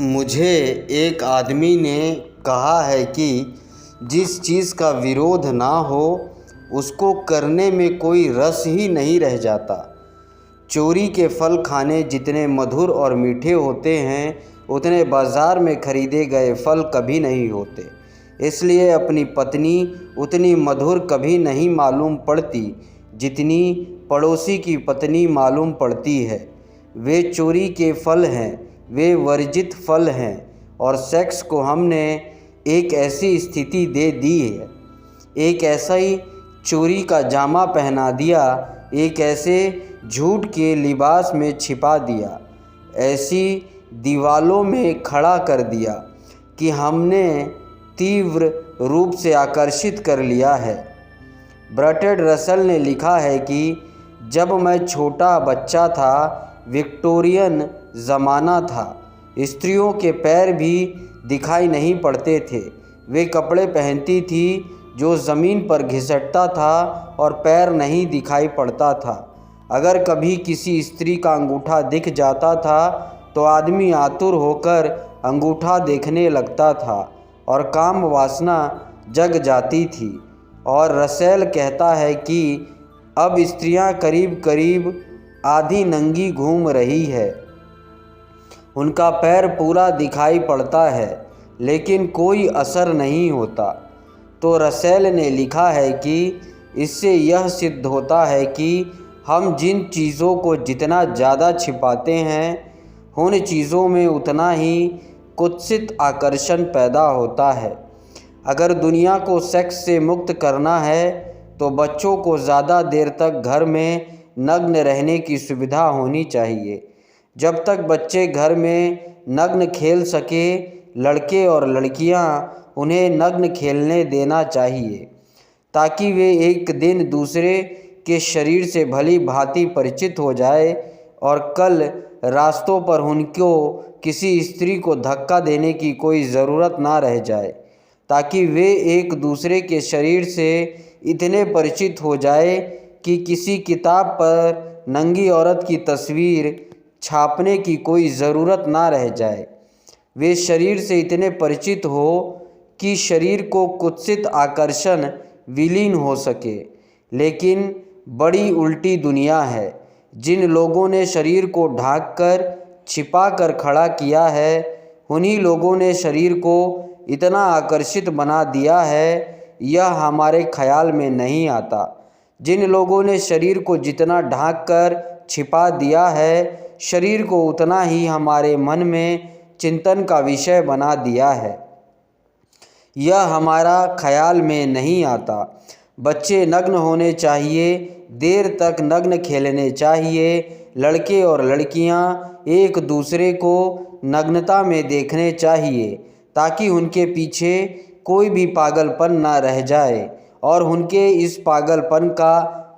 मुझे एक आदमी ने कहा है कि जिस चीज़ का विरोध ना हो उसको करने में कोई रस ही नहीं रह जाता। चोरी के फल खाने जितने मधुर और मीठे होते हैं उतने बाज़ार में खरीदे गए फल कभी नहीं होते। इसलिए अपनी पत्नी उतनी मधुर कभी नहीं मालूम पड़ती जितनी पड़ोसी की पत्नी मालूम पड़ती है। वे चोरी के फल हैं, वे वर्जित फल हैं और सेक्स को हमने एक ऐसी स्थिति दे दी है, एक ऐसा ही चोरी का जामा पहना दिया, एक ऐसे झूठ के लिबास में छिपा दिया, ऐसी दीवालों में खड़ा कर दिया कि हमने तीव्र रूप से आकर्षित कर लिया है। बर्ट्रैंड रसल ने लिखा है कि जब मैं छोटा बच्चा था, विक्टोरियन ज़माना था, स्त्रियों के पैर भी दिखाई नहीं पड़ते थे। वे कपड़े पहनती थी जो ज़मीन पर घिसटता था और पैर नहीं दिखाई पड़ता था। अगर कभी किसी स्त्री का अंगूठा दिख जाता था तो आदमी आतुर होकर अंगूठा देखने लगता था और काम वासना जग जाती थी। और रसेल कहता है कि अब स्त्रियां करीब करीब आधी नंगी घूम रही है, उनका पैर पूरा दिखाई पड़ता है लेकिन कोई असर नहीं होता। तो रसेल ने लिखा है कि इससे यह सिद्ध होता है कि हम जिन चीज़ों को जितना ज़्यादा छिपाते हैं उन चीज़ों में उतना ही कुत्सित आकर्षण पैदा होता है। अगर दुनिया को सेक्स से मुक्त करना है तो बच्चों को ज़्यादा देर तक घर में नग्न रहने की सुविधा होनी चाहिए। जब तक बच्चे घर में नग्न खेल सके, लड़के और लड़कियां उन्हें नग्न खेलने देना चाहिए ताकि वे एक दिन दूसरे के शरीर से भली भांति परिचित हो जाए और कल रास्तों पर उनको किसी स्त्री को धक्का देने की कोई ज़रूरत ना रह जाए, ताकि वे एक दूसरे के शरीर से इतने परिचित हो जाए कि किसी किताब पर नंगी औरत की तस्वीर छापने की कोई ज़रूरत ना रह जाए। वे शरीर से इतने परिचित हो कि शरीर को कुत्सित आकर्षण विलीन हो सके। लेकिन बड़ी उल्टी दुनिया है। जिन लोगों ने शरीर को ढांककर छिपा कर खड़ा किया है उन्हीं लोगों ने शरीर को इतना आकर्षित बना दिया है, यह हमारे ख्याल में नहीं आता। जिन लोगों ने शरीर को जितना ढांककर छिपा दिया है, शरीर को उतना ही हमारे मन में चिंतन का विषय बना दिया है, यह हमारा ख्याल में नहीं आता। बच्चे नग्न होने चाहिए, देर तक नग्न खेलने चाहिए, लड़के और लड़कियां एक दूसरे को नग्नता में देखने चाहिए ताकि उनके पीछे कोई भी पागलपन ना रह जाए और उनके इस पागलपन का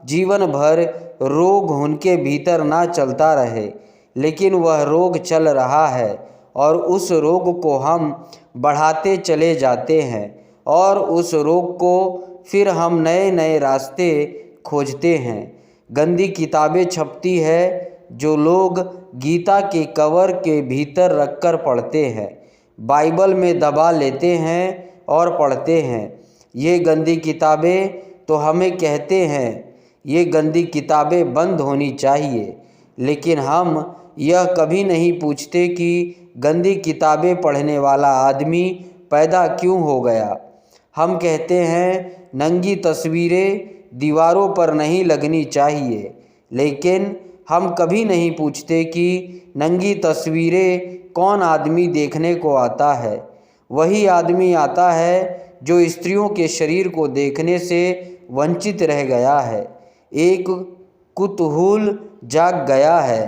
जीवन भर रोग उनके भीतर ना चलता रहे। लेकिन वह रोग चल रहा है और उस रोग को हम बढ़ाते चले जाते हैं और उस रोग को फिर हम नए नए रास्ते खोजते हैं। गंदी किताबें छपती है जो लोग गीता के कवर के भीतर रखकर पढ़ते हैं, बाइबल में दबा लेते हैं और पढ़ते हैं। ये गंदी किताबें तो हमें कहते हैं ये गंदी किताबें बंद होनी चाहिए, लेकिन हम यह कभी नहीं पूछते कि गंदी किताबें पढ़ने वाला आदमी पैदा क्यों हो गया। हम कहते हैं नंगी तस्वीरें दीवारों पर नहीं लगनी चाहिए, लेकिन हम कभी नहीं पूछते कि नंगी तस्वीरें कौन आदमी देखने को आता है। वही आदमी आता है जो स्त्रियों के शरीर को देखने से वंचित रह गया है। एक कुतूहल जाग गया है,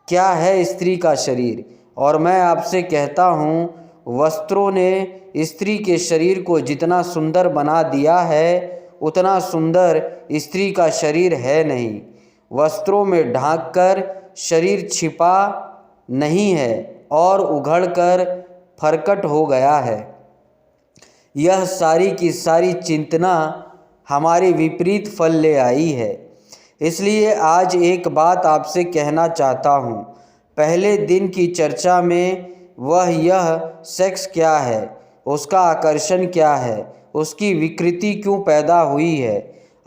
क्या है स्त्री का शरीर। और मैं आपसे कहता हूँ वस्त्रों ने स्त्री के शरीर को जितना सुंदर बना दिया है उतना सुंदर स्त्री का शरीर है नहीं। वस्त्रों में ढांककर शरीर छिपा नहीं है और उघड़कर फरकट हो गया है। यह सारी की सारी चिंतना हमारे विपरीत फल ले आई है। इसलिए आज एक बात आपसे कहना चाहता हूँ। पहले दिन की चर्चा में वह यह सेक्स क्या है, उसका आकर्षण क्या है, उसकी विकृति क्यों पैदा हुई है।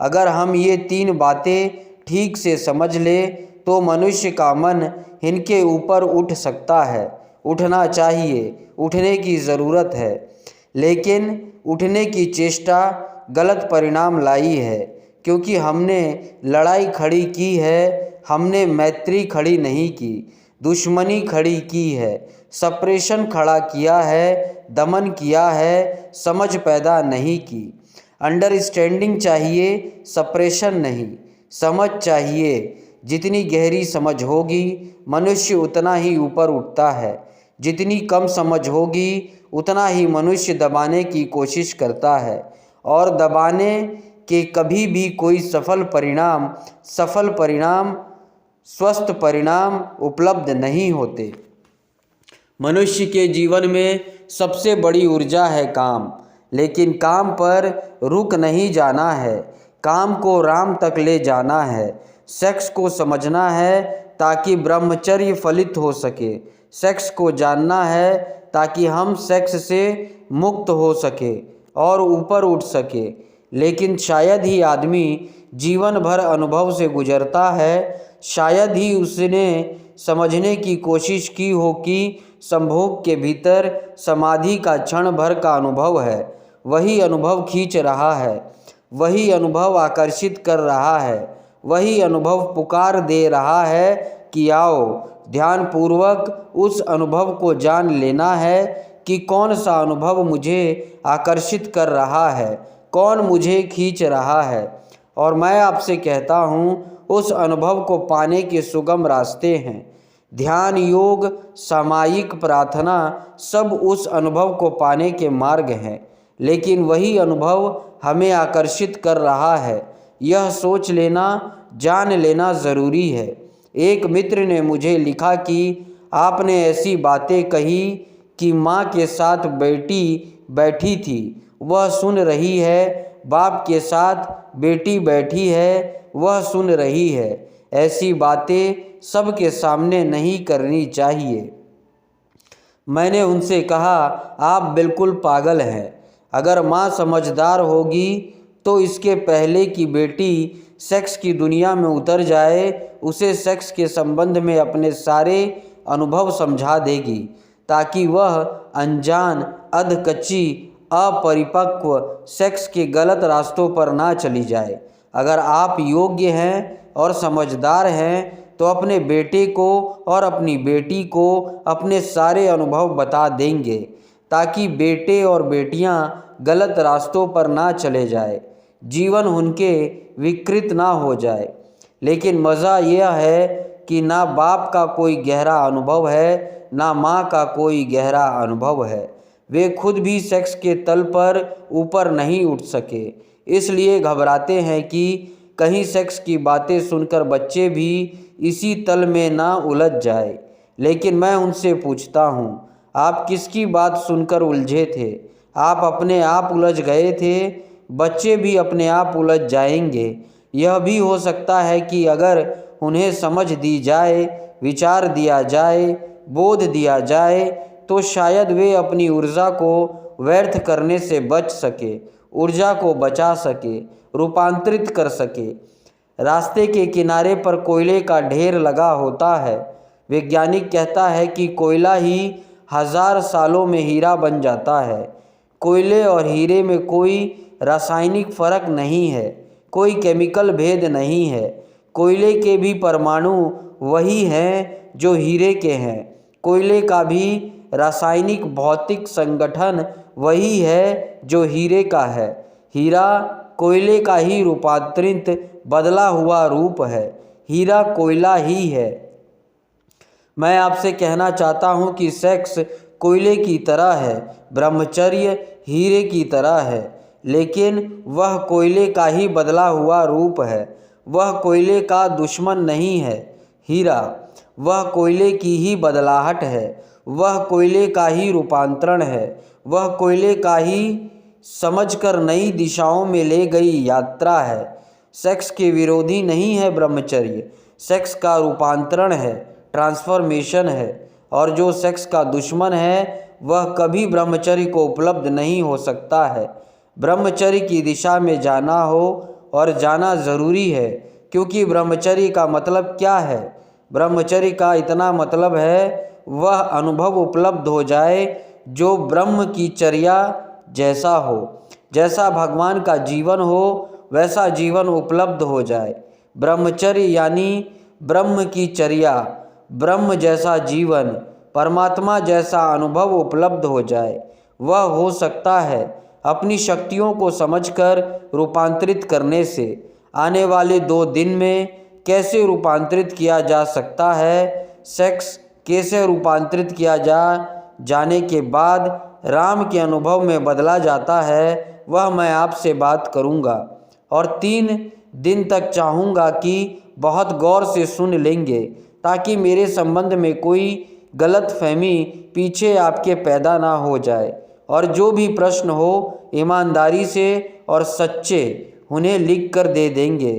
अगर हम ये 3 बातें ठीक से समझ ले तो मनुष्य का मन इनके ऊपर उठ सकता है, उठना चाहिए, उठने की ज़रूरत है। लेकिन उठने की चेष्टा गलत परिणाम लाई है, क्योंकि हमने लड़ाई खड़ी की है, हमने मैत्री खड़ी नहीं की, दुश्मनी खड़ी की है, सप्रेशन खड़ा किया है, दमन किया है, समझ पैदा नहीं की। अंडरस्टैंडिंग चाहिए, सप्रेशन नहीं। समझ चाहिए। जितनी गहरी समझ होगी मनुष्य उतना ही ऊपर उठता है, जितनी कम समझ होगी उतना ही मनुष्य दबाने की कोशिश करता है, और दबाने के कभी भी कोई सफल परिणाम स्वस्थ परिणाम उपलब्ध नहीं होते। मनुष्य के जीवन में सबसे बड़ी ऊर्जा है काम, लेकिन काम पर रुक नहीं जाना है, काम को राम तक ले जाना है। सेक्स को समझना है ताकि ब्रह्मचर्य फलित हो सके, सेक्स को जानना है ताकि हम सेक्स से मुक्त हो सके और ऊपर उठ सके। लेकिन शायद ही आदमी जीवन भर अनुभव से गुजरता है, शायद ही उसने समझने की कोशिश की हो कि संभोग के भीतर समाधि का क्षण भर का अनुभव है। वही अनुभव खींच रहा है, वही अनुभव आकर्षित कर रहा है, वही अनुभव पुकार दे रहा है कि आओ। ध्यानपूर्वक उस अनुभव को जान लेना है कि कौन सा अनुभव मुझे आकर्षित कर रहा है, कौन मुझे खींच रहा है। और मैं आपसे कहता हूँ, उस अनुभव को पाने के सुगम रास्ते हैं। ध्यान, योग, सामायिक प्रार्थना सब उस अनुभव को पाने के मार्ग हैं, लेकिन वही अनुभव हमें आकर्षित कर रहा है, यह सोच लेना, जान लेना ज़रूरी है। एक मित्र ने मुझे लिखा कि आपने ऐसी बातें कही कि माँ के साथ बेटी बैठी थी, वह सुन रही है, बाप के साथ बेटी बैठी है, वह सुन रही है। ऐसी बातें सबके सामने नहीं करनी चाहिए। मैंने उनसे कहा, आप बिल्कुल पागल हैं। अगर माँ समझदार होगी तो इसके पहले कि बेटी सेक्स की दुनिया में उतर जाए, उसे सेक्स के संबंध में अपने सारे अनुभव समझा देगी, ताकि वह अनजान, अधकच्ची, अपरिपक्व सेक्स के गलत रास्तों पर ना चली जाए। अगर आप योग्य हैं और समझदार हैं तो अपने बेटे को और अपनी बेटी को अपने सारे अनुभव बता देंगे, ताकि बेटे और बेटियां गलत रास्तों पर ना चले जाए, जीवन उनके विकृत ना हो जाए। लेकिन मज़ा यह है कि ना बाप का कोई गहरा अनुभव है, ना माँ का कोई गहरा अनुभव है। वे खुद भी सेक्स के तल पर ऊपर नहीं उठ सके, इसलिए घबराते हैं कि कहीं सेक्स की बातें सुनकर बच्चे भी इसी तल में ना उलझ जाए। लेकिन मैं उनसे पूछता हूँ, आप किसकी बात सुनकर उलझे थे? आप अपने आप उलझ गए थे, बच्चे भी अपने आप उलझ जाएंगे। यह भी हो सकता है कि अगर उन्हें समझ दी जाए, विचार दिया जाए, बोध दिया जाए, तो शायद वे अपनी ऊर्जा को व्यर्थ करने से बच सके, ऊर्जा को बचा सके, रूपांतरित कर सके। रास्ते के किनारे पर कोयले का ढेर लगा होता है। वैज्ञानिक कहता है कि कोयला ही 1000 सालों में हीरा बन जाता है। कोयले और हीरे में कोई रासायनिक फर्क नहीं है, कोई केमिकल भेद नहीं है। कोयले के भी परमाणु वही हैं जो हीरे के हैं, कोयले का भी रासायनिक भौतिक संगठन वही है जो हीरे का है। हीरा कोयले का ही रूपांतरित बदला हुआ रूप है, हीरा कोयला ही है। मैं आपसे कहना चाहता हूँ कि सेक्स कोयले की तरह है, ब्रह्मचर्य हीरे की तरह है, लेकिन वह कोयले का ही बदला हुआ रूप है। वह कोयले का दुश्मन नहीं है, हीरा, वह कोयले की ही बदलाहट है, वह कोयले का ही रूपांतरण है, वह कोयले का ही समझकर नई दिशाओं में ले गई यात्रा है। सेक्स के विरोधी नहीं है ब्रह्मचर्य, सेक्स का रूपांतरण है, ट्रांसफॉर्मेशन है। और जो सेक्स का दुश्मन है वह कभी ब्रह्मचर्य को उपलब्ध नहीं हो सकता है। ब्रह्मचर्य की दिशा में जाना हो, और जाना ज़रूरी है, क्योंकि ब्रह्मचर्य का मतलब क्या है? ब्रह्मचर्य का इतना मतलब है वह अनुभव उपलब्ध हो जाए जो ब्रह्म की चर्या जैसा हो। जैसा भगवान का जीवन हो वैसा जीवन उपलब्ध हो जाए। ब्रह्मचर्य यानी ब्रह्म की चर्या, ब्रह्म जैसा जीवन, परमात्मा जैसा अनुभव उपलब्ध हो जाए। वह हो सकता है अपनी शक्तियों को समझकर रूपांतरित करने से। आने वाले 2 दिन में कैसे रूपांतरित किया जा सकता है, सेक्स कैसे रूपांतरित किया जाने के बाद राम के अनुभव में बदला जाता है, वह मैं आपसे बात करूंगा। और 3 दिन तक चाहूँगा कि बहुत गौर से सुन लेंगे, ताकि मेरे संबंध में कोई गलतफहमी पीछे आपके पैदा ना हो जाए। और जो भी प्रश्न हो ईमानदारी से और सच्चे उन्हें लिख कर दे देंगे,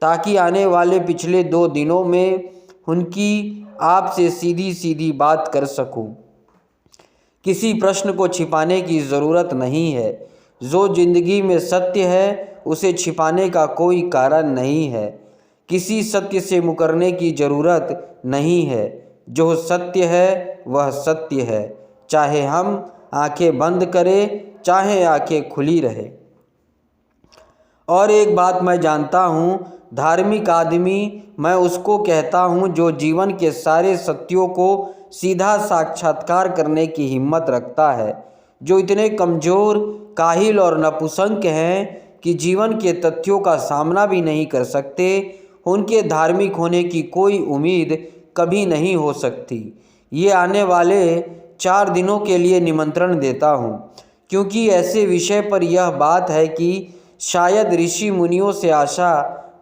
ताकि आने वाले पिछले 2 दिनों में उनकी आपसे सीधी सीधी बात कर सकूं। किसी प्रश्न को छिपाने की ज़रूरत नहीं है। जो जिंदगी में सत्य है उसे छिपाने का कोई कारण नहीं है। किसी सत्य से मुकरने की ज़रूरत नहीं है। जो सत्य है वह सत्य है, चाहे हम आंखें बंद करें चाहे आंखें खुली रहे। और एक बात मैं जानता हूँ, धार्मिक आदमी मैं उसको कहता हूँ जो जीवन के सारे सत्यों को सीधा साक्षात्कार करने की हिम्मत रखता है। जो इतने कमज़ोर, काहिल और नपुंसक हैं कि जीवन के तथ्यों का सामना भी नहीं कर सकते, उनके धार्मिक होने की कोई उम्मीद कभी नहीं हो सकती। ये आने वाले 4 दिनों के लिए निमंत्रण देता हूँ, क्योंकि ऐसे विषय पर यह बात है कि शायद ऋषि मुनियों से आशा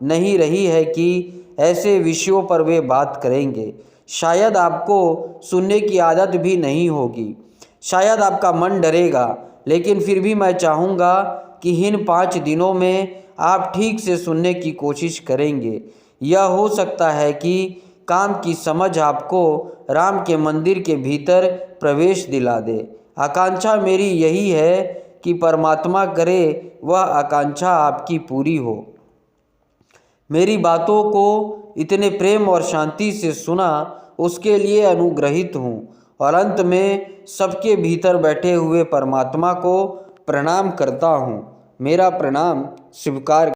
नहीं रही है कि ऐसे विषयों पर वे बात करेंगे। शायद आपको सुनने की आदत भी नहीं होगी, शायद आपका मन डरेगा, लेकिन फिर भी मैं चाहूँगा कि इन 5 दिनों में आप ठीक से सुनने की कोशिश करेंगे। यह हो सकता है कि काम की समझ आपको राम के मंदिर के भीतर प्रवेश दिला दे। आकांक्षा मेरी यही है कि परमात्मा करे वह आकांक्षा आपकी पूरी हो। मेरी बातों को इतने प्रेम और शांति से सुना, उसके लिए अनुग्रहित हूँ। और अंत में सबके भीतर बैठे हुए परमात्मा को प्रणाम करता हूँ। मेरा प्रणाम स्वीकार